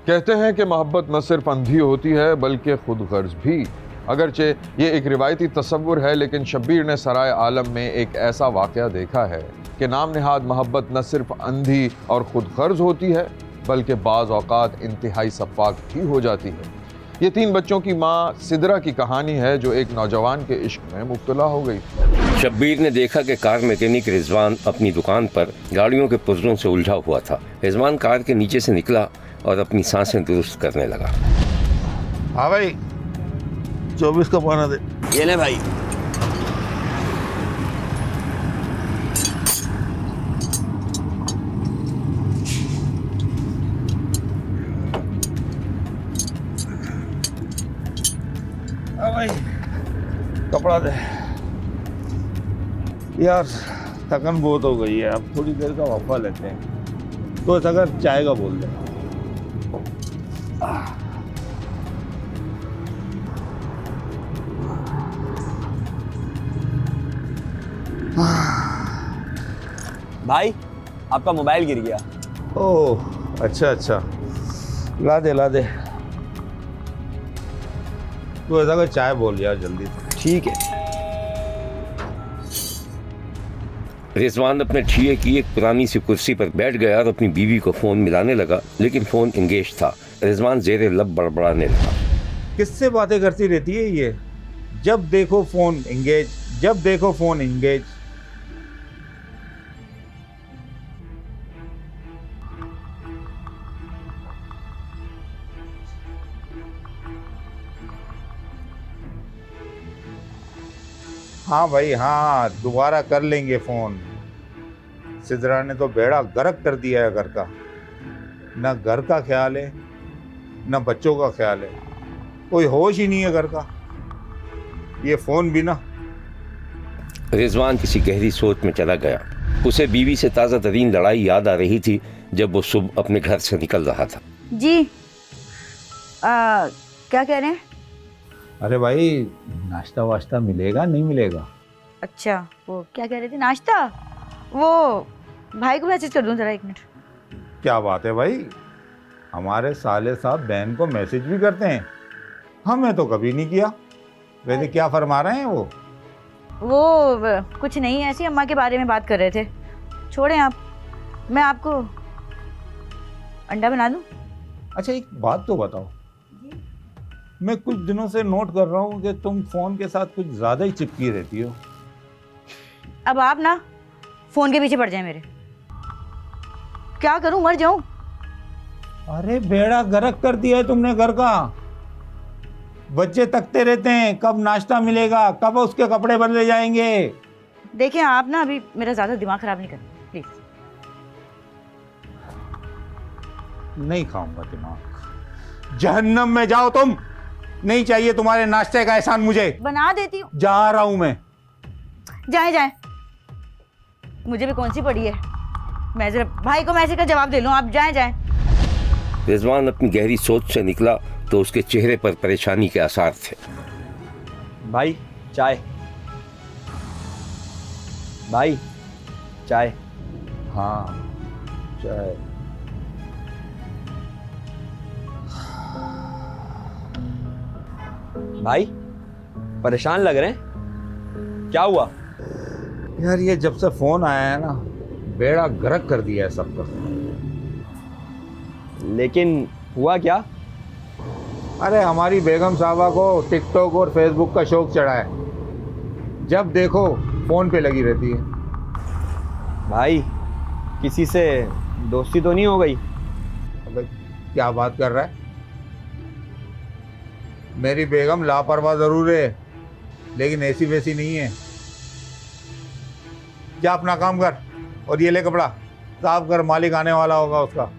कहते हैं कि मोहब्बत न सिर्फ अंधी होती है बल्कि खुद गर्ज भी। अगरचे ये एक रिवायती तस्वुर है, लेकिन शब्बीर ने सराय आलम में एक ऐसा वाक़या देखा है कि नाम निहाद मोहब्बत न सिर्फ अंधी और खुद गर्ज होती है बल्कि बाज़ औक़ात इंतहाई सफ़ाक भी हो जाती है। ये 3 बच्चों की माँ सिदरा की कहानी है जो एक नौजवान के इश्क में मुब्तला हो गई। शब्बीर ने देखा कि कार मैकेनिक रिजवान अपनी दुकान पर गाड़ियों के पुर्जों से उलझा हुआ था। रिजवान कार के नीचे से निकला और अपनी सांसें दुरुस्त करने लगा। हाँ भाई, 24 का पाना दे। ये ले भाई। हाँ भाई, कपड़ा दे। यार थकन बहुत हो गई है, अब थोड़ी देर का वक्फा लेते हैं। तो अगर चाय का बोल दे। भाई आपका मोबाइल गिर गया। ओह अच्छा अच्छा, ला दे ला दे। तो ऐसा कर चाय बोल यार जल्दी। ठीक है। रिजवान अपने ठिये की एक पुरानी सी कुर्सी पर बैठ गया और अपनी बीवी को फ़ोन मिलाने लगा, लेकिन फ़ोन एंगेज था। रिजवान ज़ेरे लब बड़बड़ाने लगा। किससे बातें करती रहती है ये? जब देखो फ़ोन एंगेज, जब देखो फ़ोन एंगेज। हाँ भाई हाँ, दोबारा कर लेंगे फ़ोन। सिदरा ने तो बेड़ा गर्क कर दिया है घर का। न घर का ख्याल है न बच्चों का ख्याल है, कोई होश ही नहीं है घर का। ये फ़ोन भी ना। रिजवान किसी गहरी सोच में चला गया। उसे बीवी से ताज़ा तरीन लड़ाई याद आ रही थी जब वो सुबह अपने घर से निकल रहा था। जी क्या कह रहे हैं? अरे भाई, नाश्ता वाश्ता मिलेगा नहीं मिलेगा? अच्छा वो क्या कह रहे थे, नाश्ता? वो भाई को मैसेज कर दूं जरा, 1 मिनट। क्या बात है भाई, हमारे साले साहब बहन को मैसेज भी करते हैं, हमें तो कभी नहीं किया। वैसे क्या फरमा रहे हैं वो? कुछ नहीं, ऐसी अम्मा के बारे में बात कर रहे थे। छोड़ें आप, मैं आपको अंडा बना दूं? अच्छा एक बात तो बताओ, मैं कुछ दिनों से नोट कर रहा हूँ कि तुम फोन के साथ कुछ ज्यादा ही चिपकी रहती हो। अब आप ना फोन के पीछे पड़ जाए मेरे। क्या करूं, मर जाऊं? अरे बेड़ा गर्क कर दिया है तुमने घर का। बच्चे तकते रहते हैं कब नाश्ता मिलेगा, कब उसके कपड़े बदले जाएंगे। देखिए आप ना अभी मेरा ज्यादा दिमाग खराब नहीं करना प्लीज। नहीं खाऊंगा दिमाग, जहन्नम में जाओ तुम। नहीं चाहिए तुम्हारे नाश्ते का एहसान मुझे। बना देती हूँ। जा रहा हूं मैं। जाए जाए, मुझे भी कौन सी पड़ी है। मैं जरा भाई को मैसेज का जवाब दे लूं, आप जाए जाए। रिजवान अपनी गहरी सोच से निकला तो उसके चेहरे पर परेशानी के आसार थे। भाई चाय। भाई चाय। हाँ चाय। भाई परेशान लग रहे हैं, क्या हुआ? यार ये जब से फोन आया है ना, बेड़ा गर्क कर दिया है सबका। लेकिन हुआ क्या? अरे हमारी बेगम साहबा को टिकटॉक और फेसबुक का शौक चढ़ा है। जब देखो फोन पे लगी रहती है। भाई किसी से दोस्ती तो नहीं हो गई? अबे क्या बात कर रहा है? मेरी बेगम लापरवाह जरूर है, लेकिन ऐसी वैसी नहीं है। जा अपना काम कर और ये ले कपड़ा साफ कर, मालिक आने वाला होगा उसका।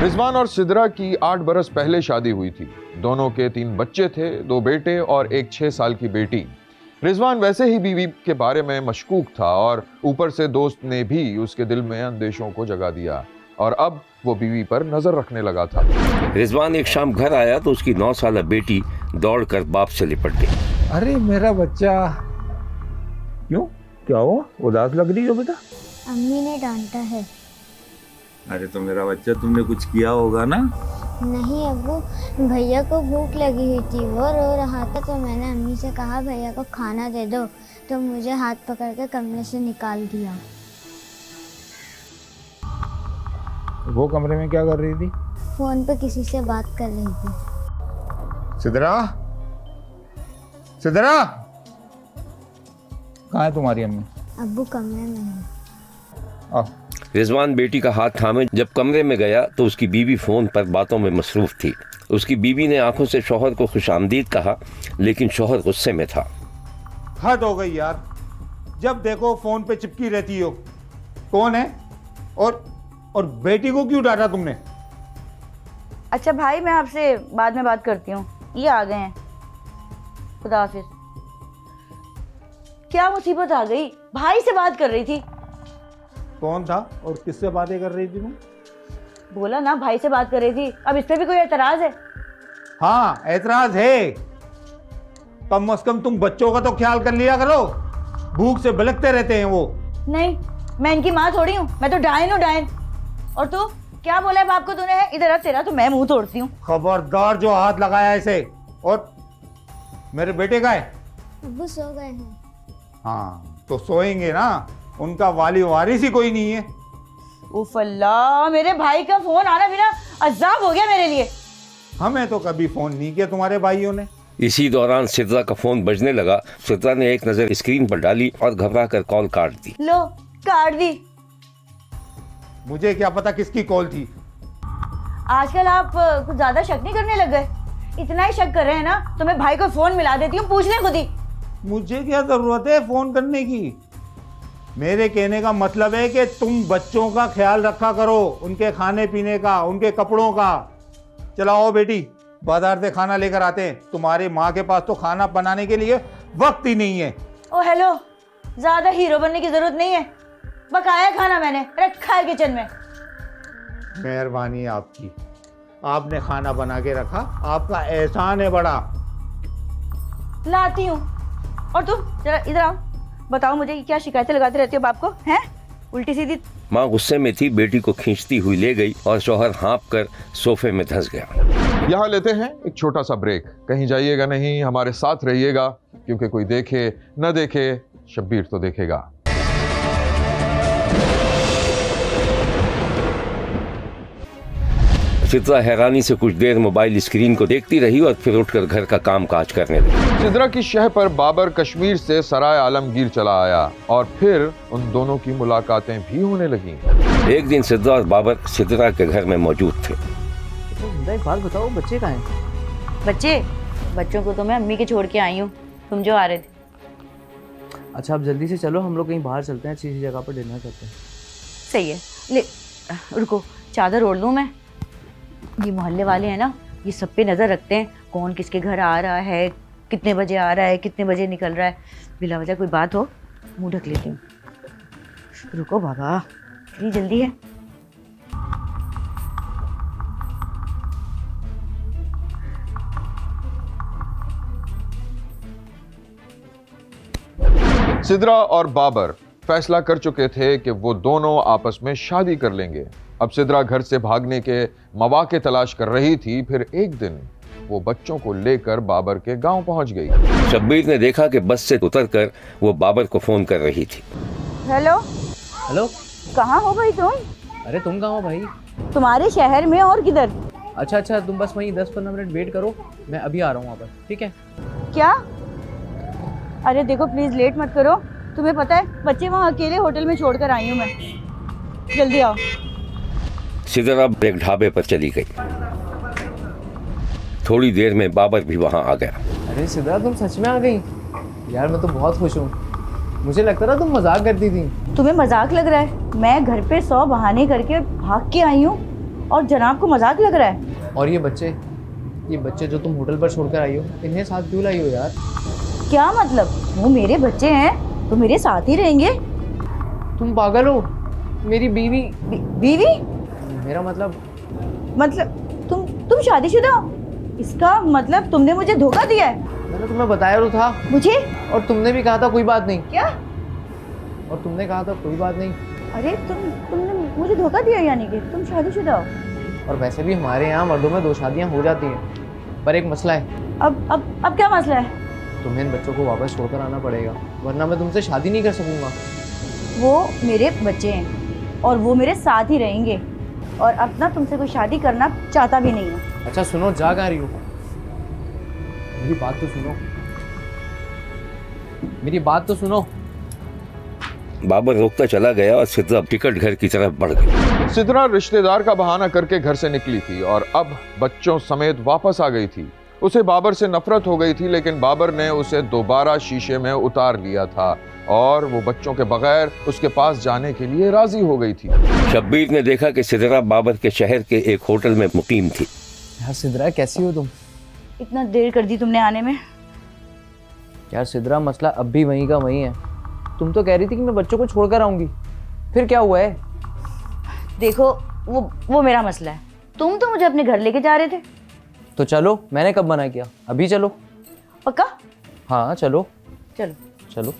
रिजवान और सिदरा की 8 बरस पहले शादी हुई थी। दोनों के 3 बच्चे थे, 2 बेटे और एक 6 साल की बेटी। रिजवान वैसे ही बीवी के बारे में मशकूक था और ऊपर से दोस्त ने भी उसके दिल में अंदेशों को जगा दिया और अब वो बीवी पर नजर रखने लगा था। रिजवान एक शाम घर आया तो उसकी 9 साल बेटी दौड़कर बाप से लिपट गई। अरे मेरा बच्चा, क्यों क्या हुआ? उदास लग रही हो बेटा? अम्मी ने डांटा है। अरे तो मेरा बच्चा, तुमने कुछ किया होगा ना? नहीं अब्बू, भैया को भूख लगी हुई थी, वो रो रहा था तो मैंने अम्मी से कहा भैया को खाना दे दो, तो मुझे हाथ पकड़ के कमरे से निकाल दिया। वो कमरे में क्या कर रही थी? फ़ोन पे किसी से बात कर रही थी। सिद्रा, सिद्रा, कहाँ है तुम्हारी अम्मी? अब्बू कमरे में है। आओ। रिजवान बेटी का हाथ थामे जब कमरे में गया तो उसकी बीवी फोन पर बातों में मसरूफ थी। उसकी बीवी ने आंखों से शौहर को खुशामदीद कहा, लेकिन शौहर गुस्से में था। हद हो गई यार, जब देखो फोन पे चिपकी रहती हो। कौन है? और बेटी को क्यों डांटा तुमने? अच्छा भाई, मैं आपसे बाद में बात करती हूँ, ये आ गए हैं। खुदा हाफिज। क्या मुसीबत आ गई? भाई से बात कर रही थी। कौन था और किससे बातें कर रही थी तुम? बोला ना, भाई से बात कर रही थी। अब इस पे भी कोई एतराज है? हाँ, ऐतराज है। कम से कम तुम बच्चों का तो ख्याल कर लिया करो, भूख से बिलखते रहते हैं वो। नहीं, मैं इनकी माँ थोड़ी हूँ, मैं तो डायन हूँ, डायन। और तू क्या बोला है बाप को तूने? है इधर, अब तेरा तो मैं मुंह तोड़ती हूँ। खबरदार जो हाथ लगाया ऐसे। और मेरे बेटे का है? अब्बू सो गए हैं। हाँ तो सोएंगे ना, उनका वाली वारिस ही कोई नहीं है। उफ अल्लाह, मेरे भाई का फोन आना भी ना अजाब हो गया मेरे लिए। हमें तो कभी फोन नहीं किया तुम्हारे भाइयों ने। इसी दौरान सिद्रा का फोन बजने लगा। सिद्रा ने एक नजर स्क्रीन पर डाली और घबरा कर कॉल काट दी। लो, काट दी। मुझे क्या पता किसकी कॉल थी। आजकल आप कुछ ज्यादा शक नहीं करने लग गए? इतना ही शक कर रहे हैं ना तो मैं भाई को फोन मिला देती हूँ, पूछ ले खुद ही। मुझे क्या जरूरत है फोन करने की? मेरे कहने का मतलब है कि तुम बच्चों का ख्याल रखा करो, उनके खाने पीने का, उनके कपड़ों का। चलाओ बेटी, बाजार से खाना लेकर आते हैं। तुम्हारी माँ के पास तो खाना बनाने के लिए वक्त ही नहीं है। ओ हेलो, ज्यादा हीरो बनने की जरूरत नहीं है, बकाया खाना मैंने रखा है किचन में। मेहरबानी है आपकी, आपने खाना बना के रखा, आपका एहसान है बड़ा। लाती हूँ। और तुम जरा इधर आओ, बताओ मुझे क्या शिकायतें लगाते रहती हो बाप को? हैं उल्टी सीधी। माँ गुस्से में थी, बेटी को खींचती हुई ले गई और शौहर हाँप कर सोफे में धंस गया। यहाँ लेते हैं एक छोटा सा ब्रेक। कहीं जाइएगा नहीं, हमारे साथ रहिएगा, क्योंकि कोई देखे न देखे, शब्बीर तो देखेगा। सिद्रा हैरानी से कुछ देर मोबाइल स्क्रीन को देखती रही और फिर उठकर घर का काम काज करने लगी। सिद्रा की शह पर बाबर कश्मीर से सराय आलमगीर चला आया और फिर उन दोनों की मुलाकातें भी होने लगीं। एक दिन सिद्रा और बाबर सिद्रा के घर में मौजूद थे। तो एक बात बताओ, बच्चे कहाँ हैं? बच्चों को तो मैं अम्मी के छोड़ के आई हूँ, तुम जो आ रहे थे। अच्छा, अब जल्दी से चलो, हम लोग कहीं बाहर चलते हैं, अच्छी सी जगह पर डिनर करते हैं। सही है, ले रुको, चादर ओढ़ लूँ मैं? ये मोहल्ले वाले हैं ना, ये सब पे नज़र रखते हैं, कौन किसके घर आ रहा है, कितने बजे आ रहा है, कितने बजे निकल रहा है। बिला वजह कोई बात हो, मुंह ढक लेती हूँ। रुको बाबा, इतनी जल्दी है? सिद्रा और बाबर फैसला कर चुके थे कि वो दोनों आपस में शादी कर लेंगे। अब सिद्रा घर से भागने के मौके तलाश कर रही थी। फिर एक दिन वो बच्चों को लेकर बाबर के गांव पहुंच गई। शब्बीर ने देखा कि बस से उतरकर वो बाबर को फोन कर रही थी। हेलो हेलो, कहाँ हो भाई तुम? अरे तुम कहाँ हो भाई? तुम्हारे शहर में, और किधर? अच्छा, तुम बस वहीं 10-15 मिनट वेट करो, मैं अभी आ रहा हूँ वहाँ पर, ठीक है? क्या? अरे देखो प्लीज लेट मत करो, तुम्हें पता है बच्चे वहाँ अकेले होटल में छोड़कर आई हूँ मैं, जल्दी आओ। सिद्रा एक ढाबे पर चली गई। थोड़ी देर में बाबर भी वहां आ गया। अरे सिद्रा, तुम सच में आ गई? यार मैं तो बहुत खुश हूँ, मुझे लगता था तुम मजाक करती थी। तुम्हें मजाक लग रहा है? मैं घर पे 100 बहाने करके भाग के आई हूँ और जनाब को मजाक लग रहा है? और ये बच्चे जो तुम होटल पर छोड़कर आई हो, इन्हें साथ क्यों लाई हो यार? क्या मतलब? वो मेरे बच्चे हैं तो मेरे साथ ही रहेंगे। तुम पागल हो? मेरी बीवी बीवी? मेरा मतलब तुम शादीशुदा हो? इसका मतलब तुमने मुझे धोखा दिया है? मैंने तुम्हें बताया तो था। मुझे? और तुमने भी कहा था कोई बात नहीं। क्या? और तुमने कहा था कोई बात नहीं। अरे तुमने मुझे धोखा दिया, यानी कि तुम शादीशुदा हो? और वैसे भी हमारे यहाँ मर्दों में 2 शादियाँ हो जाती हैं, पर एक मसला है। अब क्या मसला है? तुम्हें इन बच्चों को वापस छोड़कर आना पड़ेगा, वरना मैं तुमसे शादी नहीं कर सकूंगा। वो मेरे बच्चे हैं और वो मेरे साथ ही रहेंगे, और अब ना तुमसे कोई शादी करना चाहता भी नहीं है। अच्छा सुनो, जा कहाँ रही हो? मेरी बात तो सुनो, मेरी बात तो सुनो। बाबर रोकता चला गया और सिद्रा टिकट घर की तरफ बढ़ गई। सिद्रा रिश्तेदार का बहाना करके घर से निकली थी और अब बच्चों समेत वापस आ गई थी। उसे बाबर से नफरत हो गई थी, लेकिन बाबर ने उसे दोबारा शीशे में उतार लिया था और वो बच्चों के बगैर उसके पास जाने के लिए राजी हो गई थी। शब्बीर ने देखा कि सिद्रा बाबर के शहर के एक होटल में मुकीम थी। यार सिद्रा, कैसी हो तुम? इतना देर कर दी तुमने आने में। यार सिद्रा, मसला अब भी वहीं का वहीं है। तुम तो कह रही थी कि मैं बच्चों को छोड़कर आऊंगी, फिर क्या हुआ है? देखो, वो मेरा मसला है। तुम तो मुझे अपने घर लेके जा रहे थे। तो चलो, मैंने कब मना किया? अभी चलो। पक्का? हाँ चलो चलो। चलो।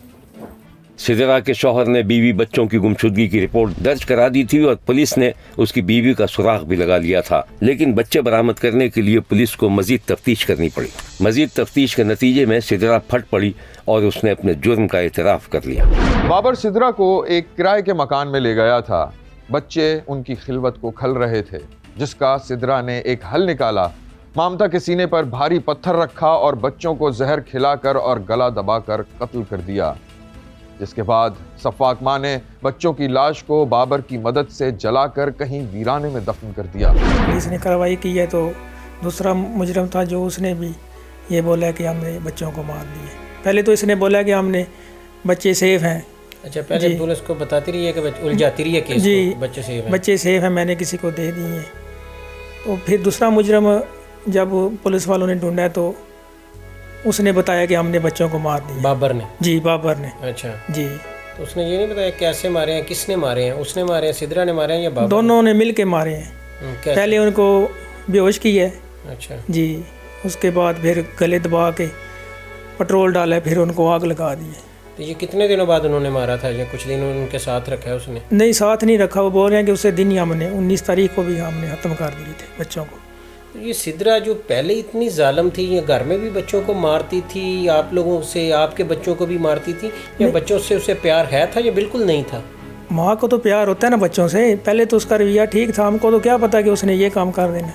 सिद्रा के शौहर ने बीवी बच्चों की गुमशुदगी की रिपोर्ट दर्ज करा दी थी और पुलिस ने उसकी बीवी का सुराग भी लगा लिया था, लेकिन बच्चे बरामद करने के लिए पुलिस को मजीद तफ्तीश करनी पड़ी। मजीद तफ्तीश के नतीजे में सिद्रा फट पड़ी और उसने अपने जुर्म का एतराफ कर लिया। बाबर सिद्रा को एक किराए के मकान में ले गया था। बच्चे उनकी खिलवत को खल रहे थे, जिसका सिद्रा ने एक हल निकाला। ममता के सीने पर भारी पत्थर रखा और बच्चों को जहर खिलाकर और गला दबाकर कत्ल कर दिया, जिसके बाद सफाक मां ने बच्चों की लाश को बाबर की मदद से जलाकर कहीं वीराने में दफन कर दिया। पुलिस ने कार्रवाई की है, तो दूसरा मुजरम था जो उसने भी ये बोला कि हमने बच्चों को मार दिए। पहले तो इसने बोला कि हमने बच्चे सेफ हैं। अच्छा, पहले पुलिस को बताती रही है कि उलझाती रही है केस जी, को, बच्चे सेफ हैं। बच्चे सेफ हैं, मैंने किसी को दे दिए। तो फिर दूसरा मुजरम जब पुलिस वालों ने ढूंढा तो उसने बताया कि हमने बच्चों को मार दिया। बाबर ने? जी, बाबर ने। अच्छा जी। तो उसने ये नहीं बताया कैसे मारे हैं, किसने मारे हैं? उसने मारे हैं, सिद्रा ने मारे हैं या बाबर? दोनों ने मिल के मारे हैं। कैसे? पहले उनको बेहोश किया। अच्छा जी, उसके बाद फिर गले दबा के पेट्रोल डाला, फिर उनको आग लगा दी। तो ये कितने दिनों बाद उन्होंने मारा था या कुछ दिन उनके साथ रखा है उसने? नहीं, साथ नहीं रखा। वो बोल रहे हैं कि उससे दिन ही हमने 19 तारीख को भी हमने ख़त्म कर दिए थे बच्चों को। तो ये सिद्रा जो पहले इतनी जालिम थी, ये घर में भी बच्चों को मारती थी, आप लोगों से, आपके बच्चों को भी मारती थी, या बच्चों से उसे प्यार है था या बिल्कुल नहीं था? माँ को तो प्यार होता है ना बच्चों से। पहले तो उसका रवैया ठीक था, हमको तो क्या पता कि उसने ये काम कर देना।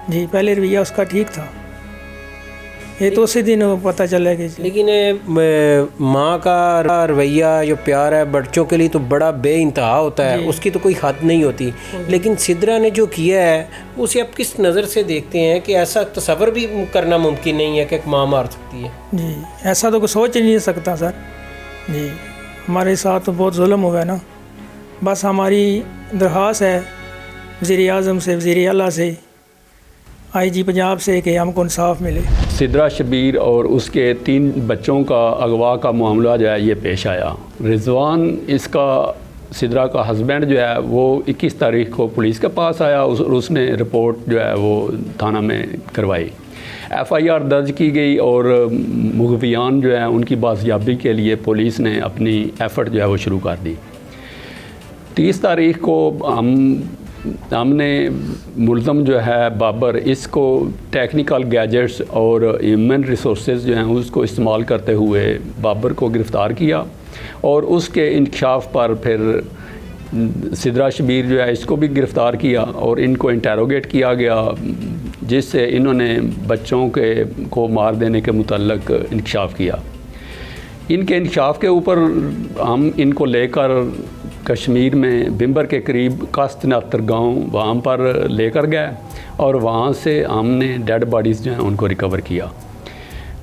जी, पहले रवैया उसका ठीक था, ये तो उसी दिन पता चला कि। लेकिन माँ का रवैया जो प्यार है बच्चों के लिए तो बड़ा बेइंतहा होता है, उसकी तो कोई हद नहीं होती। लेकिन सिद्रा ने जो किया है उसे आप किस नज़र से देखते हैं कि ऐसा तसव्वुर भी करना मुमकिन नहीं है कि एक माँ मार सकती है? जी, ऐसा तो कोई सोच ही नहीं सकता सर। जी, हमारे साथ तो बहुत जुल्म हुआ है ना। बस हमारी दरख्वास्त है वज़ीर-ए-आज़म से, वज़ीर आला से, IG पंजाब से कि हमको इंसाफ मिले। सिद्रा शब्बीर और उसके 3 बच्चों का अगवा का मामला जो है ये पेश आया। रिजवान, इसका सिद्रा का हस्बैंड जो है वो 21 तारीख को पुलिस के पास आया। उसने रिपोर्ट जो है वो थाना में करवाई। FIR दर्ज की गई और मुग़वियान जो है उनकी बाजियाबी के लिए पुलिस ने अपनी एफ़र्ट जो है वो शुरू कर दी। 30 तारीख को हमने मुल्ज़म जो है बाबर, इसको टेक्निकल गैजेट्स और ह्यूमन रिसोर्सेज जो हैं उसको इस्तेमाल करते हुए बाबर को गिरफ़्तार किया और उसके इंकशाफ पर फिर सिद्रा शब्बीर जो है इसको भी गिरफ़्तार किया और इनको इंटेरोगेट किया गया, जिससे इन्होंने बच्चों को मार देने के मुतल्लिक़ इंकशाफ किया। इनके इंकशाफ के ऊपर हम इनको लेकर कश्मीर में बिम्बर के करीब कास्तनातर गांव वहाँ पर लेकर गए और वहाँ से हमने डेड बॉडीज़ जो हैं उनको रिकवर किया।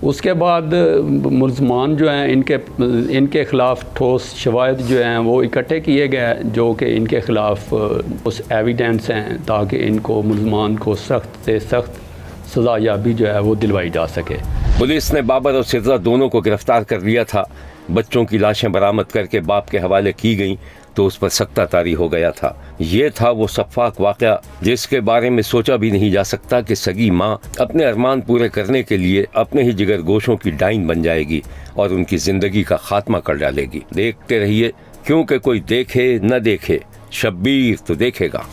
उसके बाद मुल्ज़मान जो हैं इनके ख़िलाफ़ ठोस शवाहिद जो हैं वो इकट्ठे किए गए, जो कि इनके ख़िलाफ़ उस एविडेंस हैं ताकि इनको मुल्ज़मान को सख्त से सख्त सज़ा याबी जो है वो दिलवाई जा सके। पुलिस ने बाबर और सिद्रा दोनों को गिरफ्तार कर लिया था। बच्चों की लाशें बरामद करके बाप के हवाले की गईं तो उस पर सख्ता तारी हो गया था। ये था वो सफ़ाक वाक़या जिसके बारे में सोचा भी नहीं जा सकता कि सगी माँ अपने अरमान पूरे करने के लिए अपने ही जिगर गोशों की डाइन बन जाएगी और उनकी ज़िंदगी का खात्मा कर डालेगी। देखते रहिए, क्योंकि कोई देखे न देखे, शब्बीर तो देखेगा।